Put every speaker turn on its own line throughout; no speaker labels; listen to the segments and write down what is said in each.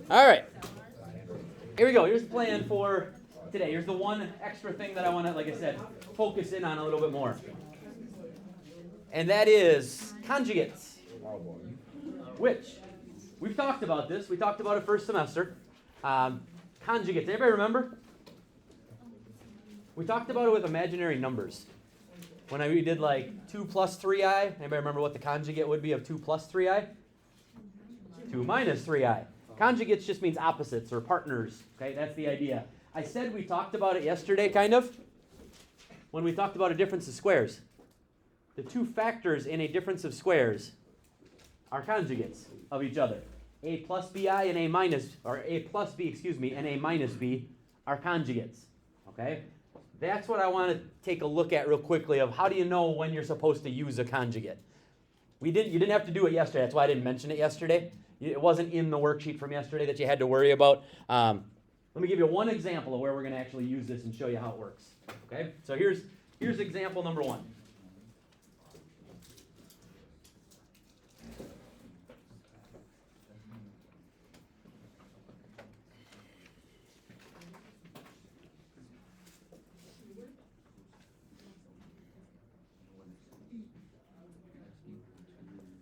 All right. Here we go. Here's the plan for today. Here's the one extra thing that I want to, like I said, focus in on a little bit more. And that is conjugates. Which, we've talked about this. We talked about it first semester. Conjugates. Anybody remember? We talked about it with imaginary numbers. When we did like 2 plus 3i, anybody remember what the conjugate would be of 2 plus 3i? 2 minus 3i. Conjugates just means opposites or partners. Okay, that's the idea. I said we talked about it yesterday, kind of, when we talked about a difference of squares. The two factors in a difference of squares are conjugates of each other. A plus bi and a minus, or a plus b, excuse me, and a minus b are conjugates. Okay? That's what I want to take a look at real quickly of how do you know when you're supposed to use a conjugate. You didn't have to do it yesterday. That's why I didn't mention it yesterday. It wasn't in the worksheet from yesterday that you had to worry about. Let me give you one example of where we're going to actually use this and show you how it works. Okay? So here's example number 1.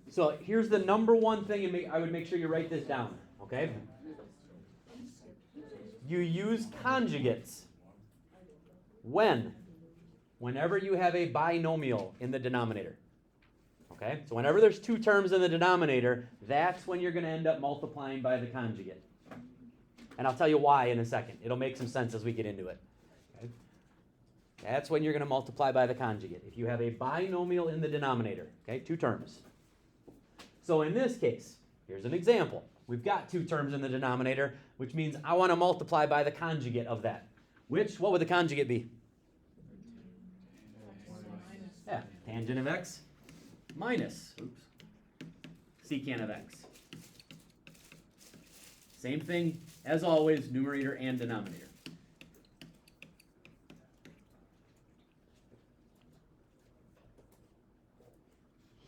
So here's the number one thing, and I would make sure you write this down, okay? You use conjugates whenever you have a binomial in the denominator, okay? So whenever there's 2 terms in the denominator, that's when you're going to end up multiplying by the conjugate. And I'll tell you why in a second. It'll make some sense as we get into it. Okay? That's when you're going to multiply by the conjugate. If you have a binomial in the denominator, okay, 2 terms. So in this case, here's an example. We've got 2 terms in the denominator, which means I want to multiply by the conjugate of that. What would the conjugate be? Yeah, tangent of x minus secant of x. Same thing as always, numerator and denominator.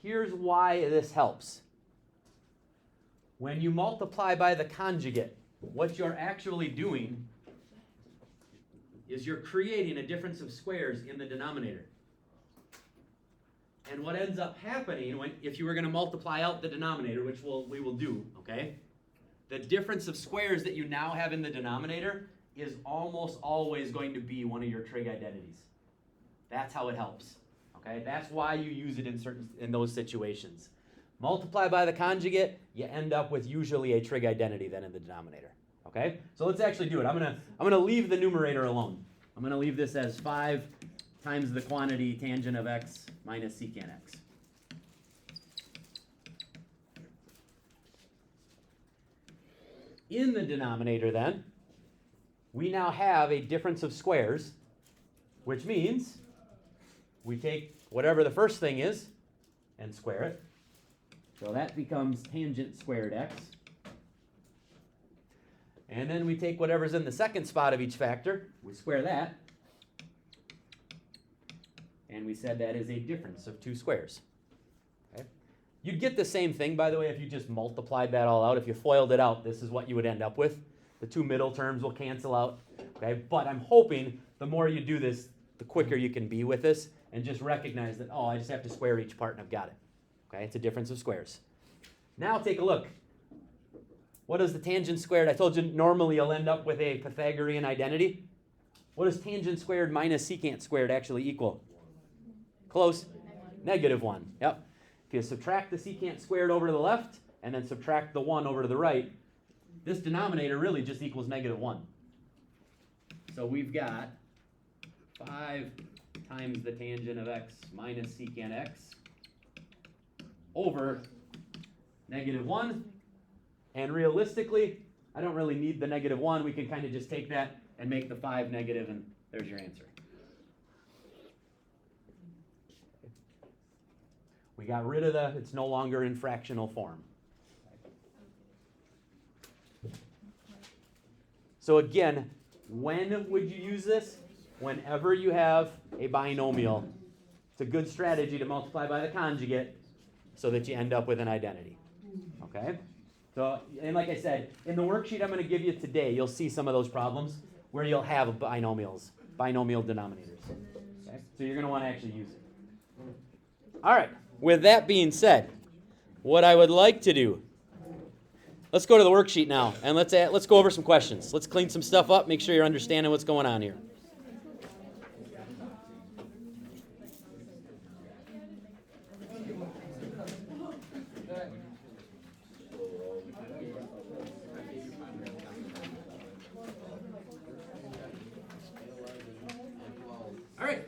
Here's why this helps. When you multiply by the conjugate, what you're actually doing is you're creating a difference of squares in the denominator. And what ends up happening if you were going to multiply out the denominator, which we will do, okay? The difference of squares that you now have in the denominator is almost always going to be one of your trig identities. That's how it helps. Okay? That's why you use it in those situations. Multiply by the conjugate, you end up with usually a trig identity then in the denominator. Okay? So let's actually do it. I'm gonna leave the numerator alone. I'm gonna leave this as 5 times the quantity tangent of x minus secant x. In the denominator then, we now have a difference of squares, which means we take whatever the first thing is and square it. So that becomes tangent squared x. And then we take whatever's in the second spot of each factor, we square that. And we said that is a difference of 2 squares. Okay? You'd get the same thing, by the way, if you just multiplied that all out. If you FOILed it out, this is what you would end up with. The 2 middle terms will cancel out. Okay? But I'm hoping the more you do this, the quicker you can be with this and just recognize that, I just have to square each part and I've got it. Okay, it's a difference of squares. Now take a look. What is the tangent squared? I told you normally you'll end up with a Pythagorean identity. What does tangent squared minus secant squared actually equal? Close. -1. Yep. If you subtract the secant squared over to the left and then subtract the 1 over to the right, this denominator really just equals -1. So we've got 5 times the tangent of x minus secant x over -1. And realistically, I don't really need the -1. We can kind of just take that and make the 5 negative, and there's your answer. We got rid of it's no longer in fractional form. So again, when would you use this? Whenever you have a binomial. It's a good strategy to multiply by the conjugate so that you end up with an identity. Okay? So, and like I said, in the worksheet I'm going to give you today, you'll see some of those problems where you'll have binomials, binomial denominators. Okay? So you're going to want to actually use it. All right. With that being said, what I would like to do, let's go to the worksheet now, and let's go over some questions. Let's clean some stuff up, make sure you're understanding what's going on here. All right.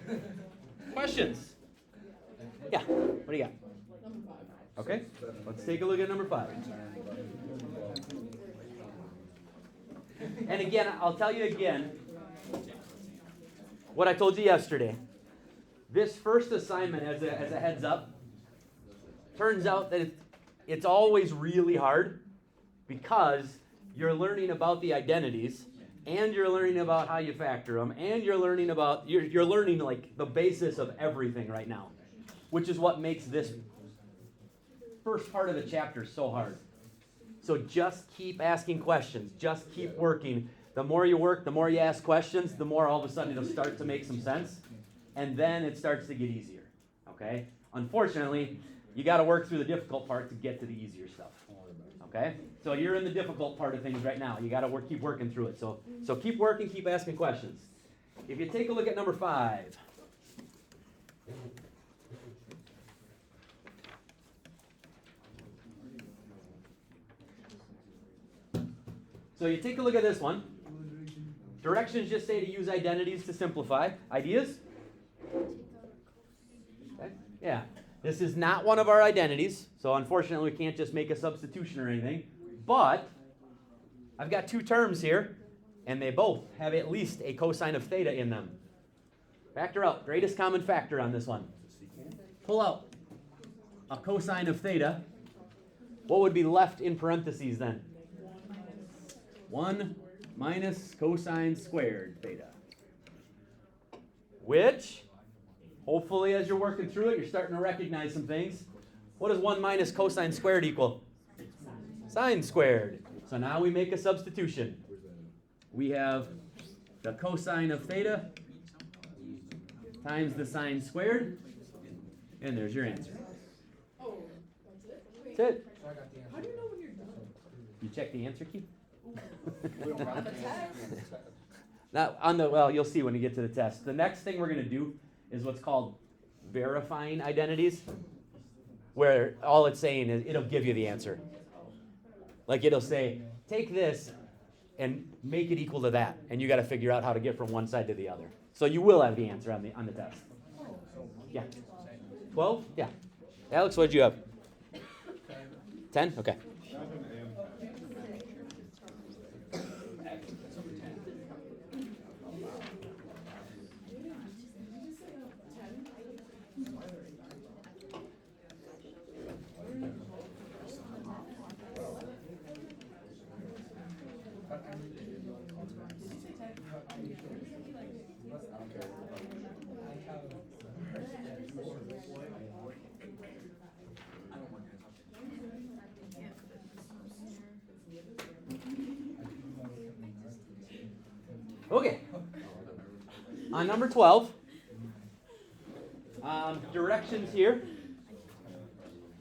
Questions? Yeah. What do you got? Okay. Let's take a look at number 5. And again, I'll tell you again what I told you yesterday. This first assignment, as a heads up, turns out that it's always really hard because you're learning about the identities, and you're learning about how you factor them, and you're learning like the basis of everything right now, which is what makes this first part of the chapter so hard. So just keep asking questions. Just keep working. The more you work, the more you ask questions, the more all of a sudden it'll start to make some sense, and then it starts to get easier. Okay? Unfortunately, you got to work through the difficult part to get to the easier stuff. Okay? So you're in the difficult part of things right now. You got to keep working through it. So keep working, keep asking questions. If you take a look at number 5. So you take a look at this one. Directions just say to use identities to simplify. Ideas? Okay. Yeah. This is not one of our identities, so unfortunately we can't just make a substitution or anything. But I've got 2 terms here, and they both have at least a cosine of theta in them. Factor out. Greatest common factor on this one. Pull out a cosine of theta. What would be left in parentheses then? 1 minus cosine squared theta. Which, hopefully as you're working through it, you're starting to recognize some things. What does 1 minus cosine squared equal? Sine squared. So now we make a substitution. We have the cosine of theta times the sine squared, and there's your answer. That's it.
How do you know when you're done?
You check the answer key? Now, you'll see when you get to the test. The next thing we're going to do is what's called verifying identities, where all it's saying is it'll give you the answer. Like it'll say, take this and make it equal to that, and you got to figure out how to get from one side to the other. So you will have the answer on the test. Yeah. 12? Yeah. Alex, what did you have? 10? Okay. Okay. On number 12, directions here.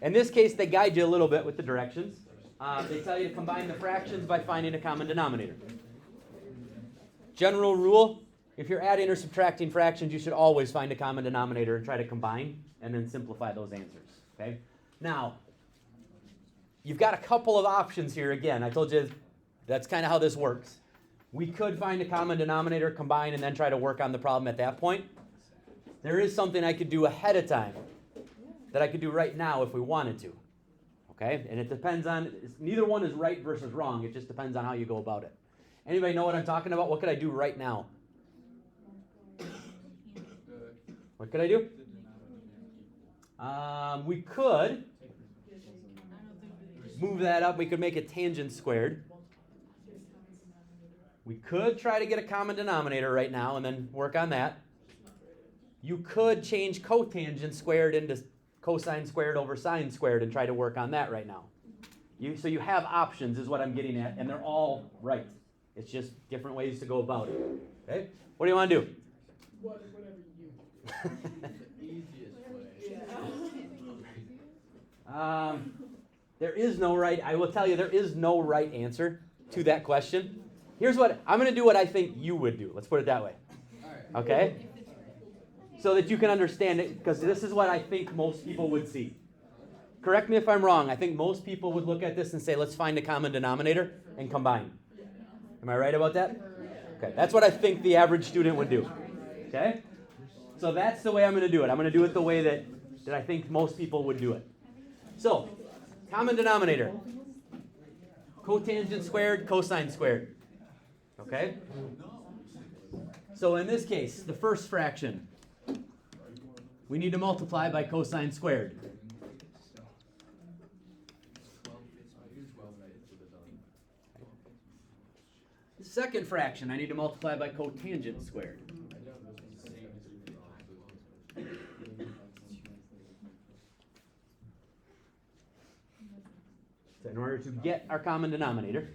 In this case, they guide you a little bit with the directions. They tell you to combine the fractions by finding a common denominator. General rule, if you're adding or subtracting fractions, you should always find a common denominator and try to combine and then simplify those answers. Okay? Now, you've got a couple of options here. Again, I told you that's kind of how this works. We could find a common denominator, combine, and then try to work on the problem at that point. There is something I could do ahead of time that I could do right now if we wanted to. Okay? And it depends on, neither one is right versus wrong. It just depends on how you go about it. Anybody know what I'm talking about? What could I do right now? What could I do? We could move that up. We could make a tangent squared. We could try to get a common denominator right now and then work on that. You could change cotangent squared into cosine squared over sine squared and try to work on that right now. So you have options is what I'm getting at, and they're all right. It's just different ways to go about it. Okay? What do you want to do?
Whatever you.
Easiest way.
There is no right, I will tell you, there is no right answer to that question. Here's what, I'm going to do what I think you would do. Let's put it that way. Okay? So that you can understand it, because this is what I think most people would see. Correct me if I'm wrong. I think most people would look at this and say, let's find a common denominator and combine. Am I right about that? Okay, that's what I think the average student would do. Okay? So that's the way I'm going to do it. I'm going to do it the way that I think most people would do it. So, common denominator. Cotangent squared, cosine squared. Okay? So in this case, the first fraction, we need to multiply by cosine squared. The second fraction, I need to multiply by cotangent squared. So in order to get our common denominator.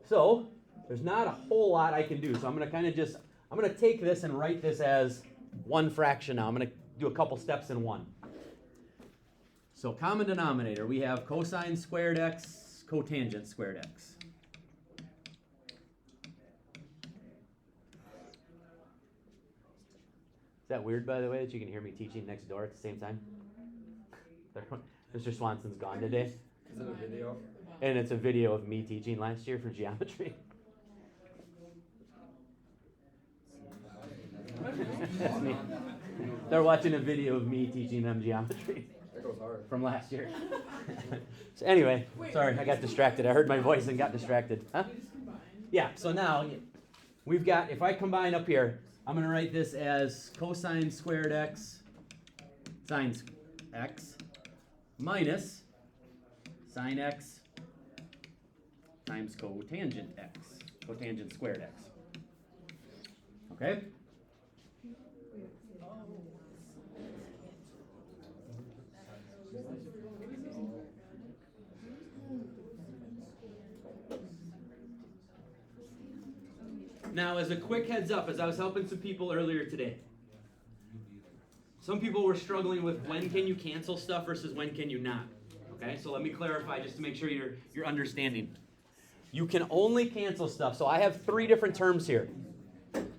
So there's not a whole lot I can do. So I'm going to kind of just, I'm going to take this and write this as one fraction now. I'm going to do a couple steps in one. So common denominator, we have cosine squared x, cotangent squared x. Is that weird, by the way, that you can hear me teaching next door at the same time? Mr. Swanson's gone today.
Is it a video?
And it's a video of me teaching last year for geometry. That's me. They're watching a video of me teaching them geometry.
That goes hard.
From last year. So anyway, sorry, I got distracted. I heard my voice and got distracted. Huh? Yeah, so now we've got, if I combine up here, I'm going to write this as cosine squared x sine x minus sine x times cotangent x, cotangent squared x. Okay? Now, as a quick heads up, as I was helping some people earlier today, some people were struggling with when can you cancel stuff versus when can you not. Okay, so let me clarify just to make sure you're understanding. You can only cancel stuff. So I have three different terms here.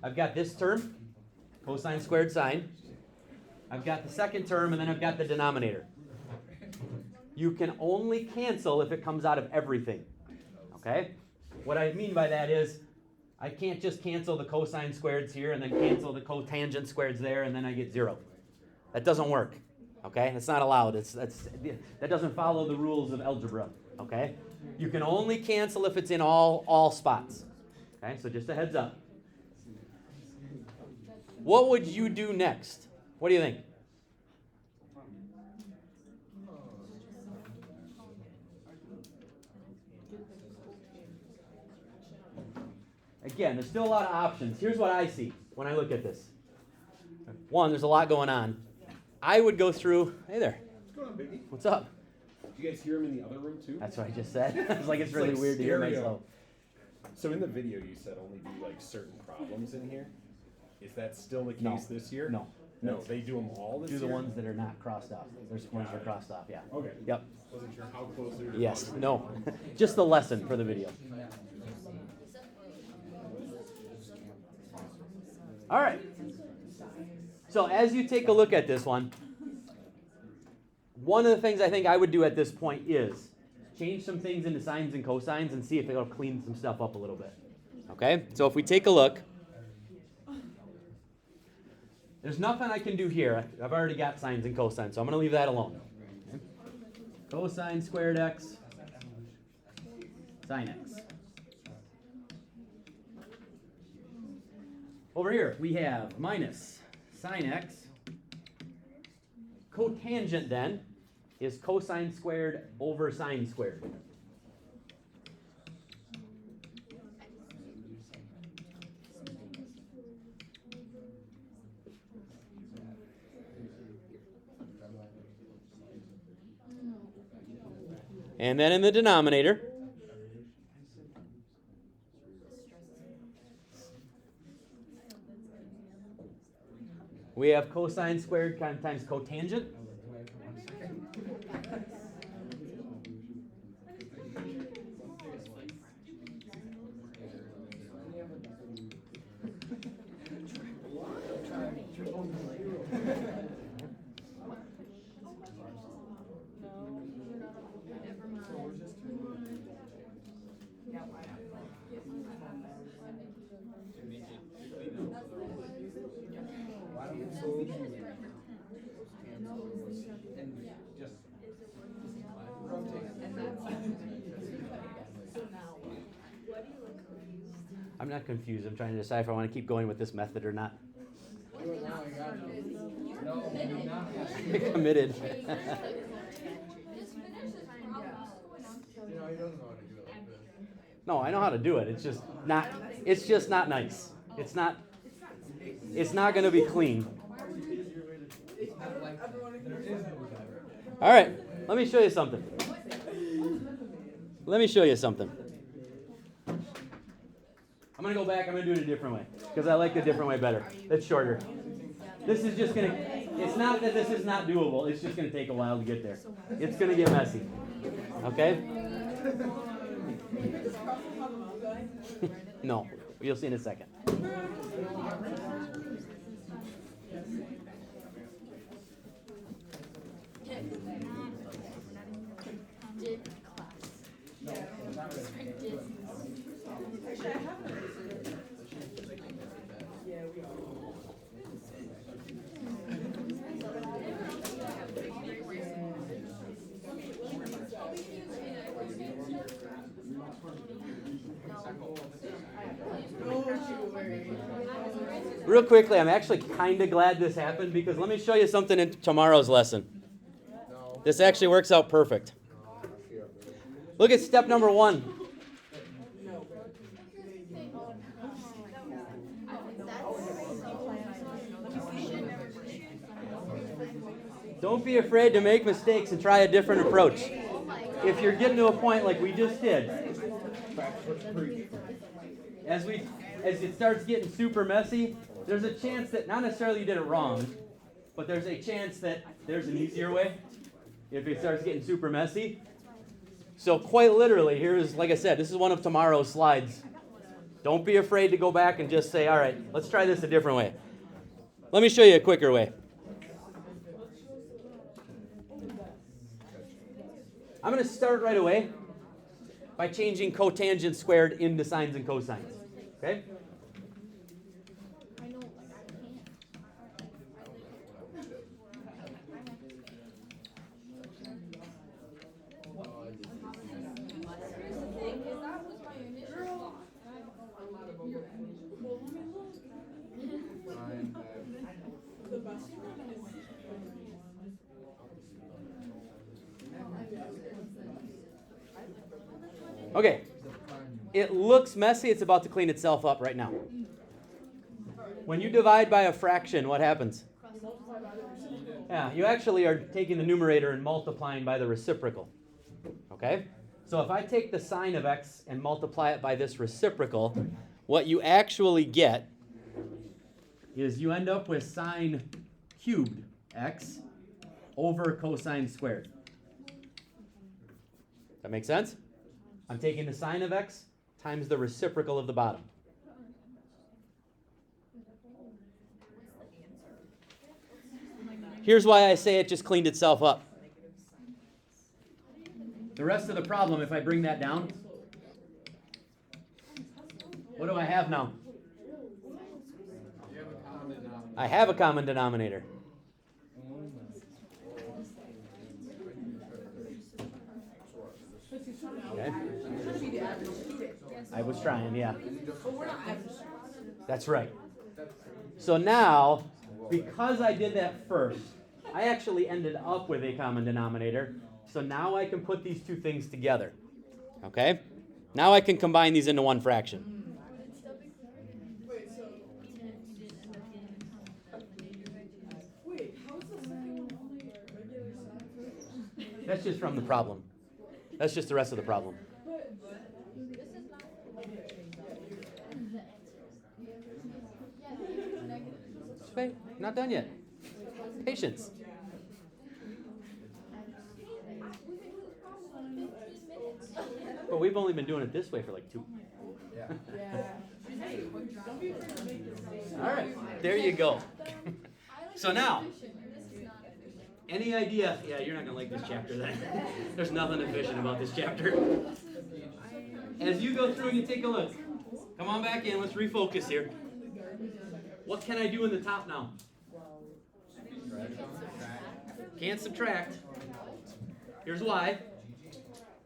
I've got this term, cosine squared sine. I've got the second term, and then I've got the denominator. You can only cancel if it comes out of everything. Okay? What I mean by that is, I can't just cancel the cosine squareds here and then cancel the cotangent squareds there and then I get 0. That doesn't work. Okay? It's not allowed. That doesn't follow the rules of algebra. Okay? You can only cancel if it's in all spots. Okay? So just a heads up. What would you do next? What do you think? Again, there's still a lot of options. Here's what I see when I look at this. One, there's a lot going on. I would go through, hey there.
What's going on, Biggie?
What's up?
Do you guys hear him in the other room too?
That's what I just said. It's like it's really
like
weird to hear
stereo.
myself.
So in the video you said only do like certain problems in here. Is that still the case
No.
this year?
No.
No, they do them all this
Do
year?
the ones that are not crossed off. There's ones that are crossed off, yeah.
Okay.
Yep.
Wasn't sure how close they were to
Yes.
bugs.
No. Just the lesson for the video. All right. So as you take a look at this one of the things I think I would do at this point is change some things into sines and cosines and see if it'll clean some stuff up a little bit. Okay? So if we take a look, there's nothing I can do here. I've already got sines and cosines, so I'm going to leave that alone. Okay? Cosine squared x, sine x. Over here, we have minus sine x. Cotangent, then, is cosine squared over sine squared. And then in the denominator, we have cosine squared times cotangent. I'm not confused. I'm trying to decide if I want to keep going with this method or not. Committed. No, I know how to do it. It's just not. It's just not nice. It's not. It's not going to be clean. All right. Let me show you something. Let me show you something. I'm going to go back. I'm going to do it a different way because I like the different way better. It's shorter. This is just going to, it's not that this is not doable. It's just going to take a while to get there. It's going to get messy. Okay? No. You'll see in a second. Real quickly, I'm actually kind of glad this happened because let me show you something in tomorrow's lesson. This actually works out perfect. Look at step number 1. Don't be afraid to make mistakes and try a different approach. If you're getting to a point like we just did, as it starts getting super messy, there's a chance that not necessarily you did it wrong, but there's a chance that there's an easier way if it starts getting super messy. So quite literally, here's, like I said, this is one of tomorrow's slides. Don't be afraid to go back and just say, all right, let's try this a different way. Let me show you a quicker way. I'm going to start right away by changing cotangent squared into sines and cosines. Okay? Okay, it looks messy. It's about to clean itself up right now. When you divide by a fraction, what happens? Yeah, you actually are taking the numerator and multiplying by the reciprocal. Okay? So if I take the sine of x and multiply it by this reciprocal, what you actually get is you end up with sine cubed x over cosine squared. Does that make sense? I'm taking the sine of x times the reciprocal of the bottom. Here's why I say it just cleaned itself up. The rest of the problem, if I bring that down, what do I have now? I have a common denominator. Okay. I was trying, yeah. That's right. So now, because I did that first, I actually ended up with a common denominator. So now I can put these two things together. Okay? Now I can combine these into one fraction. That's just from the problem. That's just the rest of the problem. Wait, not done yet. Patience. But we've only been doing it this way for like 2.
Yeah.
All right, there you go. So now, any idea? Yeah, you're not going to like this chapter then. There's nothing efficient about this chapter. As you go through and you take a look, come on back in, let's refocus here. What can I do in the top now? Can't subtract. Here's why.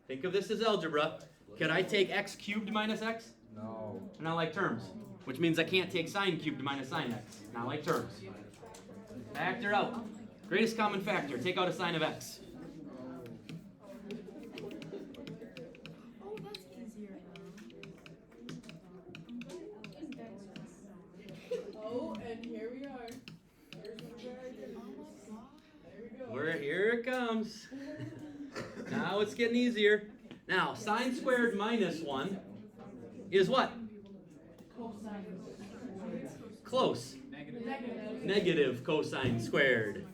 Think of this as algebra. Could I take x cubed minus x?
No.
Not like terms. Which means I can't take sine cubed minus sine x. Not like terms. Factor out. Greatest common factor. Take out a sine of x.
Oh, that's easier. Oh, and here we are. Here's one of our identities. There we go.
Here it comes. Now it's getting easier. Now, sine squared minus 1 is what? Close. Negative cosine squared.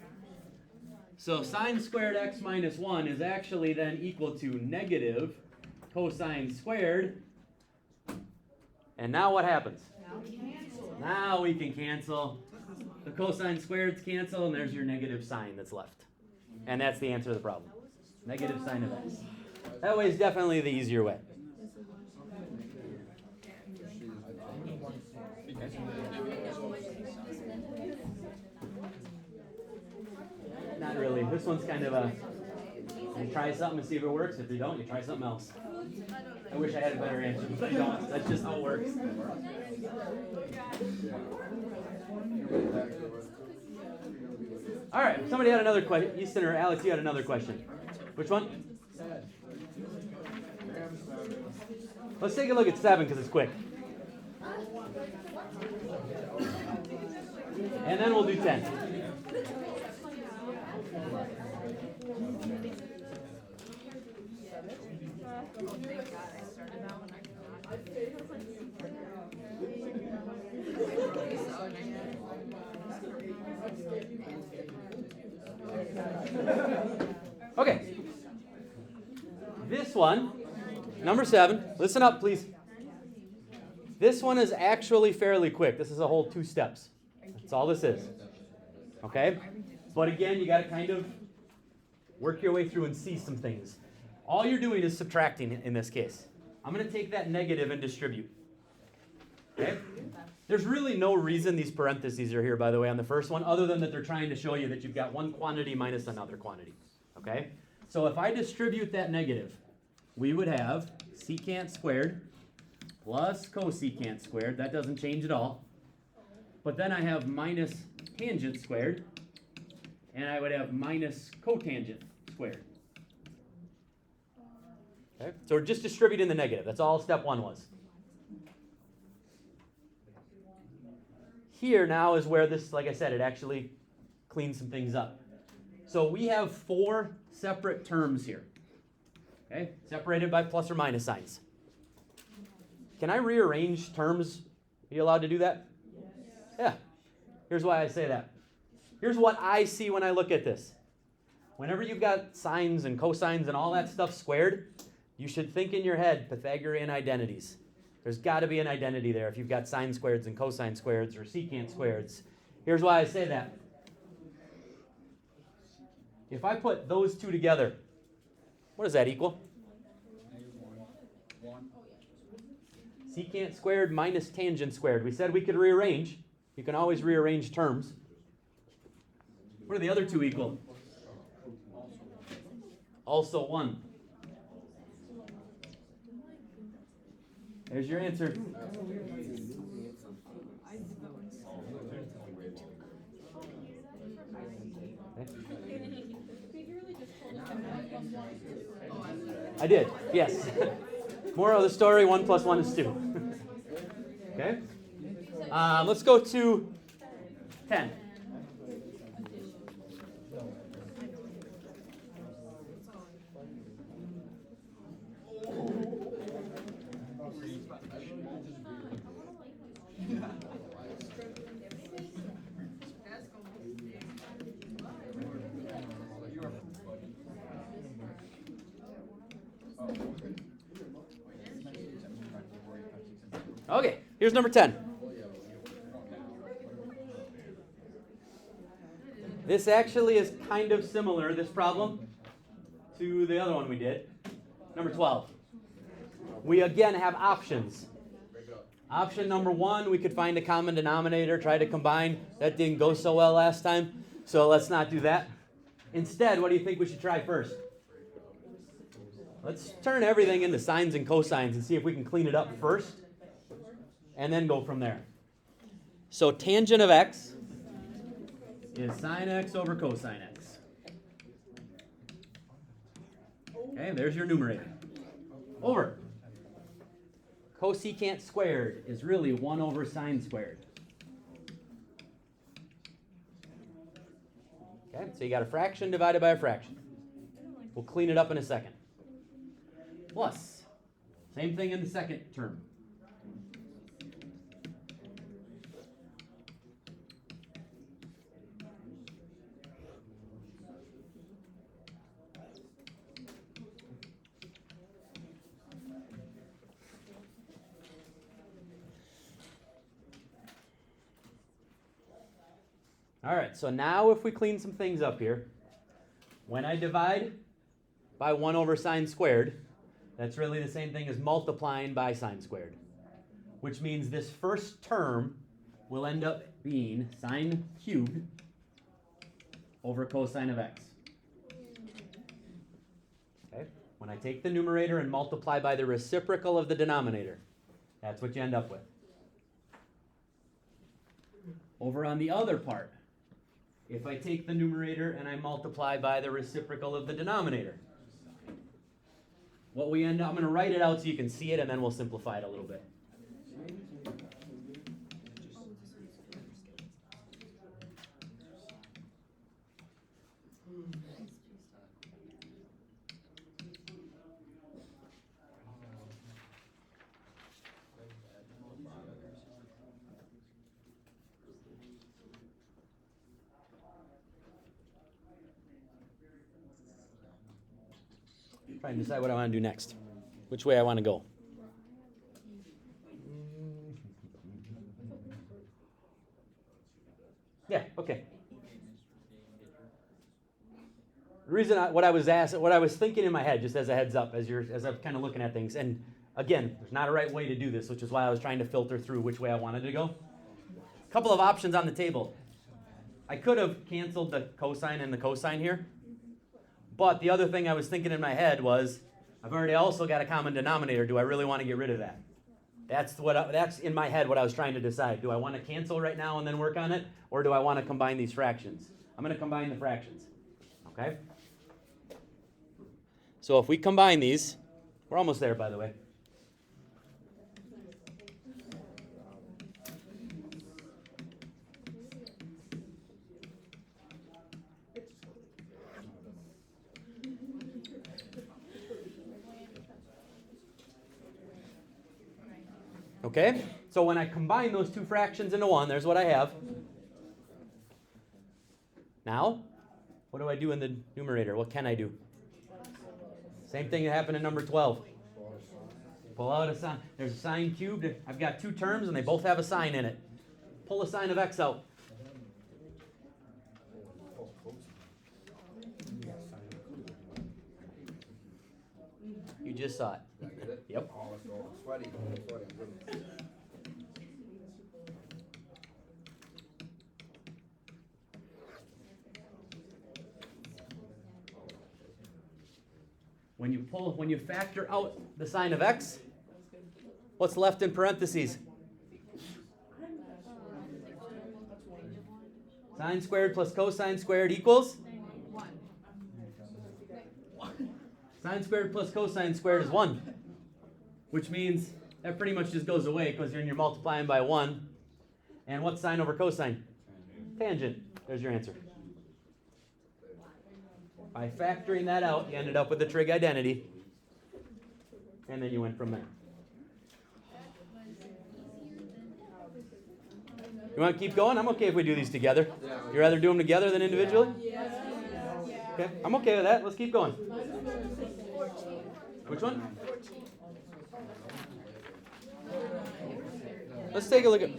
So sine squared x minus 1 is actually then equal to negative cosine squared. And now what happens? Now we can cancel. The cosine squareds cancel, and there's your negative sign that's left. And that's the answer to the problem. Negative sine of x. That way is definitely the easier way. Not really. This one's kind of a, you try something to see if it works. If you don't, you try something else. I wish I had a better answer, but I don't. That's just how it works. All right, somebody had another question. Easton or Alex, you had another question. Which one? Let's take a look at 7 because it's quick. And then we'll do 10. Okay. This one, number 7, listen up, please. This one is actually fairly quick. This is a whole 2 steps. That's all this is. Okay? But again, you got to kind of work your way through and see some things. All you're doing is subtracting in this case. I'm going to take that negative and distribute. Okay? There's really no reason these parentheses are here, by the way, on the first one, other than that they're trying to show you that you've got one quantity minus another quantity. Okay? So if I distribute that negative, we would have secant squared plus cosecant squared. That doesn't change at all. But then I have minus tangent squared, and I would have minus cotangent squared. Okay? So we're just distributing the negative. That's all step 1 was. Here now is where this, like I said, it actually cleans some things up. So we have 4 separate terms here. Okay? Separated by plus or minus signs. Can I rearrange terms? Are you allowed to do that? Yeah. Here's why I say that. Here's what I see when I look at this. Whenever you've got sines and cosines and all that stuff squared, you should think in your head Pythagorean identities. There's got to be an identity there if you've got sine squareds and cosine squareds or secant squareds. Here's why I say that. If I put those 2 together, what does that equal? Secant squared minus tangent squared. We said we could rearrange. You can always rearrange terms. What do the other 2 equal? Also 1. There's your answer. I did, yes. Moral of the story, 1 plus 1 is 2. Okay? Let's go to 10. Okay, here's number 10. This actually is kind of similar, this problem, to the other one we did. Number 12. We again have options. Option number 1, we could find a common denominator, try to combine. That didn't go so well last time, so let's not do that. Instead, what do you think we should try first? Let's turn everything into sines and cosines and see if we can clean it up first, and then go from there. So tangent of x is sine x over cosine x. Okay, there's your numerator. Over. Cosecant squared is really 1 over sine squared. Okay, so you got a fraction divided by a fraction. We'll clean it up in a second. Plus, same thing in the second term. All right, so now if we clean some things up here, when I divide by 1 over sine squared, that's really the same thing as multiplying by sine squared, which means this first term will end up being sine cubed over cosine of x. Okay, when I take the numerator and multiply by the reciprocal of the denominator, that's what you end up with. Over on the other part, if I take the numerator and I multiply by the reciprocal of the denominator, what we end up, I'm going to write it out so you can see it, and then we'll simplify it a little bit. Trying to decide what I want to do next, which way I want to go. Yeah, okay. The reason what I was thinking in my head, just as a heads up, as I'm kind of looking at things, and again, there's not a right way to do this, which is why I was trying to filter through which way I wanted to go. A couple of options on the table. I could have canceled the cosine and the cosine here. But the other thing I was thinking in my head was, I've already also got a common denominator. Do I really want to get rid of that? That's in my head what I was trying to decide. Do I want to cancel right now and then work on it? Or do I want to combine these fractions? I'm going to combine the fractions. Okay? So if we combine these, we're almost there, by the way. Okay, so when I combine those two fractions into one, there's what I have. Now, what do I do in the numerator? What can I do? Same thing that happened in number 12. Pull out a sine. There's a sine cubed. I've got two terms, and they both have a sine in it. Pull a sine of x out. You just saw it. Yep. When you factor out the sine of x, what's left in parentheses? Sine squared plus cosine squared equals? 1. Sine squared plus cosine squared is 1. Which means that pretty much just goes away because you're multiplying by 1. And what's sine over cosine? Tangent. There's your answer. By factoring that out, you ended up with the trig identity. And then you went from there. You want to keep going? I'm okay if we do these together. You'd rather do them together than individually? Okay, I'm okay with that. Let's keep going. Which one? Let's take a look at.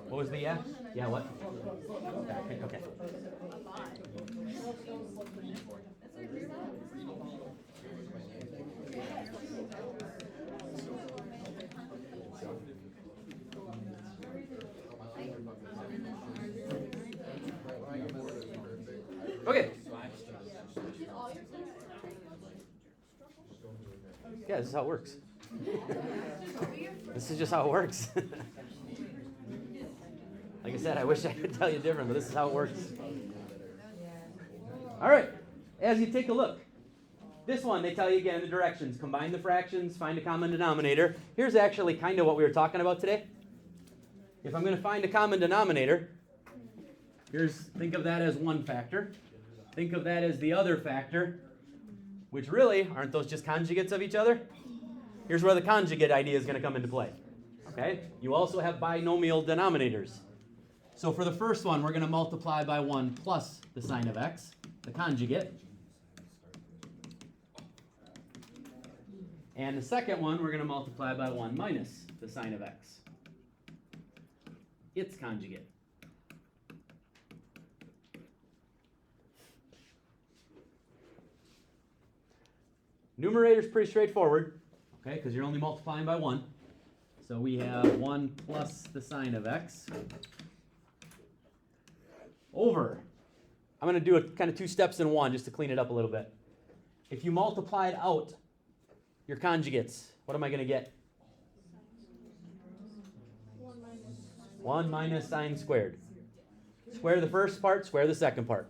What was the yeah? Yeah, what? Okay. Okay. Yeah, this is how it works. This is just how it works. Like I said, I wish I could tell you different, but this is how it works. All right, as you take a look, this one, they tell you again the directions. Combine the fractions, find a common denominator. Here's actually kind of what we were talking about today. If I'm going to find a common denominator, think of that as one factor. Think of that as the other factor, which really, aren't those just conjugates of each other? Here's where the conjugate idea is going to come into play. Okay? You also have binomial denominators. So for the first one, we're going to multiply by 1 plus the sine of x, the conjugate. And the second one, we're going to multiply by 1 minus the sine of x, its conjugate. Numerator's pretty straightforward, okay, because you're only multiplying by 1. So we have 1 plus the sine of x over. I'm going to do it kind of 2 steps in one just to clean it up a little bit. If you multiplied out your conjugates, what am I going to get? 1 minus sine squared. Square the first part, square the second part.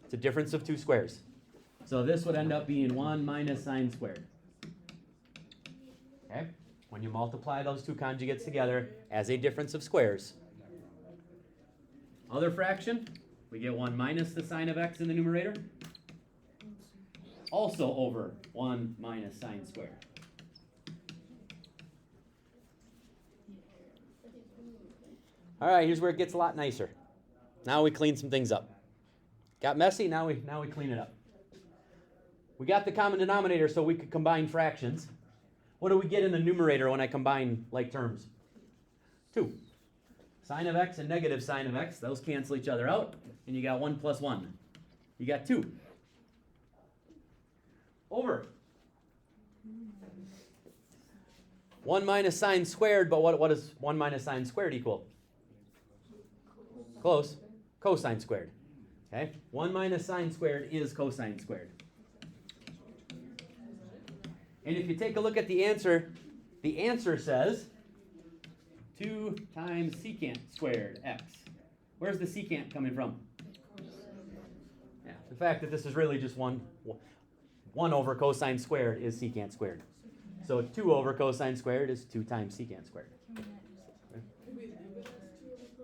It's a difference of 2 squares. So this would end up being 1 minus sine squared. Okay? When you multiply those 2 conjugates together as a difference of squares. Other fraction, we get 1 minus the sine of x in the numerator. Also over 1 minus sine squared. All right, here's where it gets a lot nicer. Now we clean some things up. Got messy, now we clean it up. We got the common denominator so we could combine fractions. What do we get in the numerator when I combine like terms? 2. Sine of x and negative sine of x, those cancel each other out, and you got 1 plus 1. You got 2. Over 1 minus sine squared, but what does 1 minus sine squared equal? Close. Cosine squared. Okay? 1 minus sine squared is cosine squared. And if you take a look at the answer says 2 times secant squared x. Where's the secant coming from? Yeah, the fact that this is really just 1 over cosine squared is secant squared. So 2 over cosine squared is 2 times secant squared. Okay.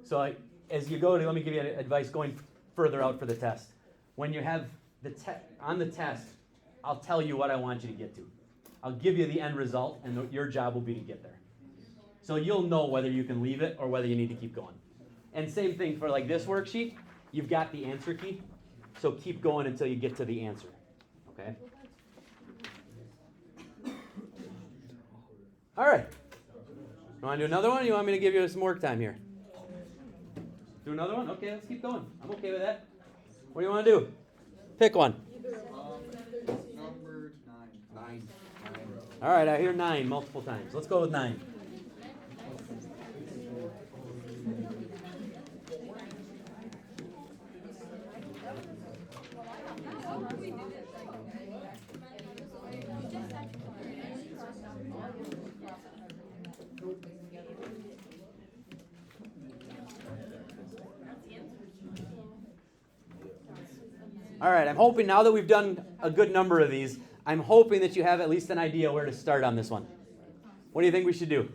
So as you go to, let me give you advice going further out for the test. When you have on the test, I'll tell you what I want you to get to. I'll give you the end result, and your job will be to get there. So you'll know whether you can leave it or whether you need to keep going. And same thing for like this worksheet. You've got the answer key, so keep going until you get to the answer. Okay? All right. You want to do another one, or you want me to give you some work time here? Do another one? Okay, let's keep going. I'm okay with that. What do you want to do? Pick one.
Number 9.
All right, I hear 9 multiple times. Let's go with 9. All right, I'm hoping now that we've done a good number of these, I'm hoping that you have at least an idea where to start on this one. What do you think we should do?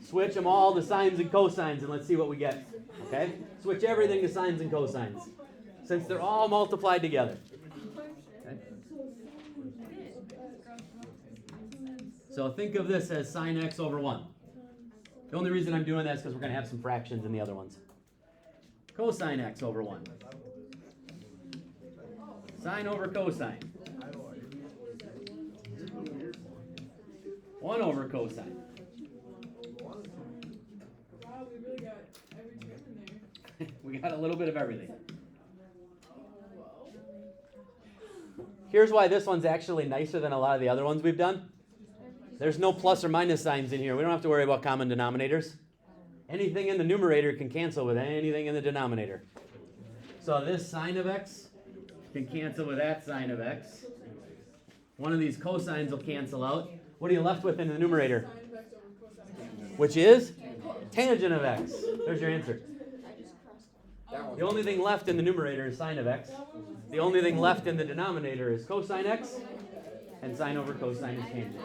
Switch them all to sines and cosines, and let's see what we get. Okay? Switch everything to sines and cosines, since they're all multiplied together. Okay? So think of this as sine x over 1. The only reason I'm doing that is because we're going to have some fractions in the other ones. Cosine x over 1. Sine over cosine. 1 over cosine. Got a little bit of everything. Here's why this one's actually nicer than a lot of the other ones we've done. There's no plus or minus signs in here. We don't have to worry about common denominators. Anything in the numerator can cancel with anything in the denominator. So this sine of x can cancel with that sine of x. One of these cosines will cancel out. What are you left with in the numerator? Which is tangent of x. There's your answer. The only thing left in the numerator is sine of x. The only thing left in the denominator is cosine x. And sine over cosine is tangent.